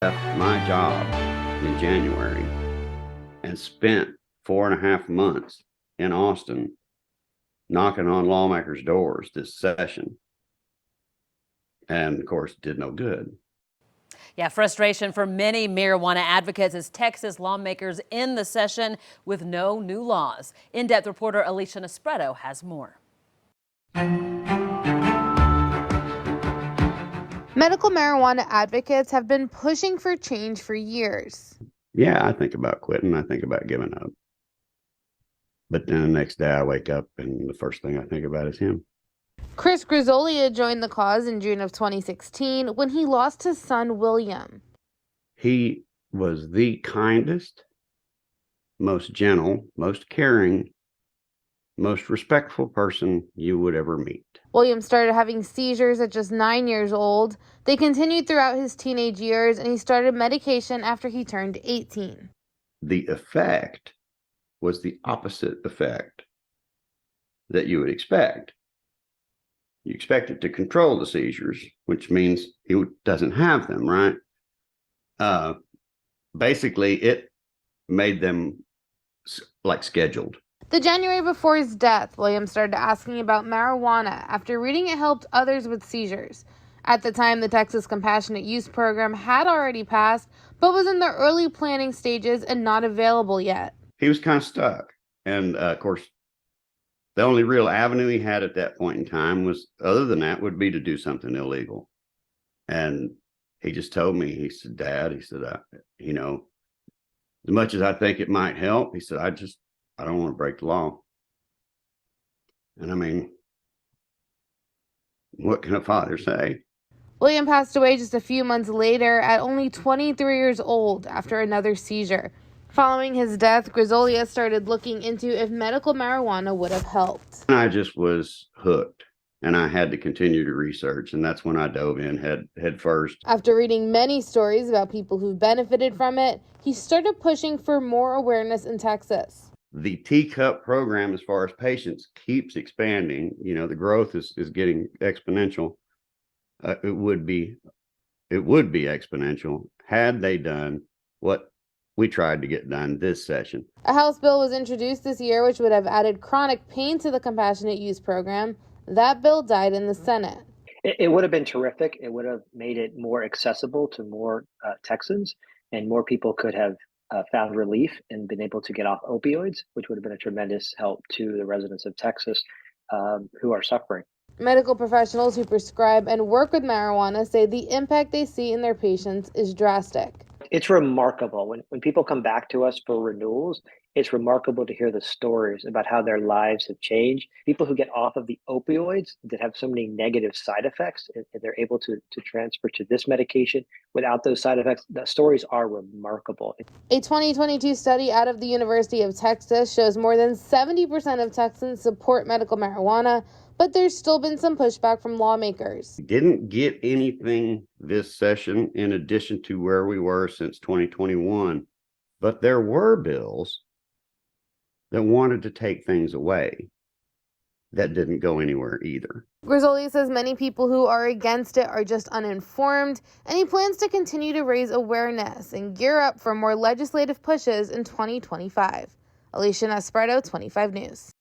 left my job in January and spent 4.5 months in Austin knocking on lawmakers' doors this session. And of course, did no good. Yeah, frustration for many marijuana advocates as Texas lawmakers end the session with no new laws. In-depth reporter Alicia Nespreto has more. Medical marijuana advocates have been pushing for change for years. Yeah, I think about quitting. I think about giving up. But then the next day I wake up and the first thing I think about is him. Chris Grisolia joined the cause in June of 2016 when he lost his son, William. He was the kindest, most gentle, most caring, most respectful person you would ever meet. William started having seizures at just 9 years old. They continued throughout his teenage years, and he started medication after he turned 18. The effect was the opposite effect that you would expect. You expect it to control the seizures, which means he doesn't have them, right? Basically, it made them like scheduled. The January before his death, William started asking about marijuana after reading it helped others with seizures. At the time, the Texas Compassionate Use Program had already passed, but was in the early planning stages and not available yet. He was kind of stuck. And of course, the only real avenue he had at that point in time was, other than that, would be to do something illegal. And he just told me, he said, Dad, he said, as much as I think it might help, he said, I don't want to break the law. And I mean, what can a father say? William passed away just a few months later at only 23 years old after another seizure. Following his death, Grisolia started looking into if medical marijuana would have helped. I just was hooked, and I had to continue to research, and that's when I dove in head first. After reading many stories about people who benefited from it, he started pushing for more awareness in Texas. The Teacup program, as far as patients, keeps expanding. The growth is getting exponential. It would be exponential had they done what we tried to get done this session. A House bill was introduced this year which would have added chronic pain to the compassionate use program. That bill died in the Senate. It would have been terrific. It would have made it more accessible to more Texans, and more people could have found relief and been able to get off opioids, which would have been a tremendous help to the residents of Texas who are suffering. Medical professionals who prescribe and work with marijuana say the impact they see in their patients is drastic. It's remarkable. When people come back to us for renewals, it's remarkable to hear the stories about how their lives have changed. People who get off of the opioids that have so many negative side effects, and they're able to transfer to this medication without those side effects. The stories are remarkable. A 2022 study out of the University of Texas shows more than 70% of Texans support medical marijuana, but there's still been some pushback from lawmakers. Didn't get anything this session in addition to where we were since 2021, but there were bills that wanted to take things away that didn't go anywhere either. Grisolia says many people who are against it are just uninformed, and he plans to continue to raise awareness and gear up for more legislative pushes in 2025. Alicia Nespreto, 25 News.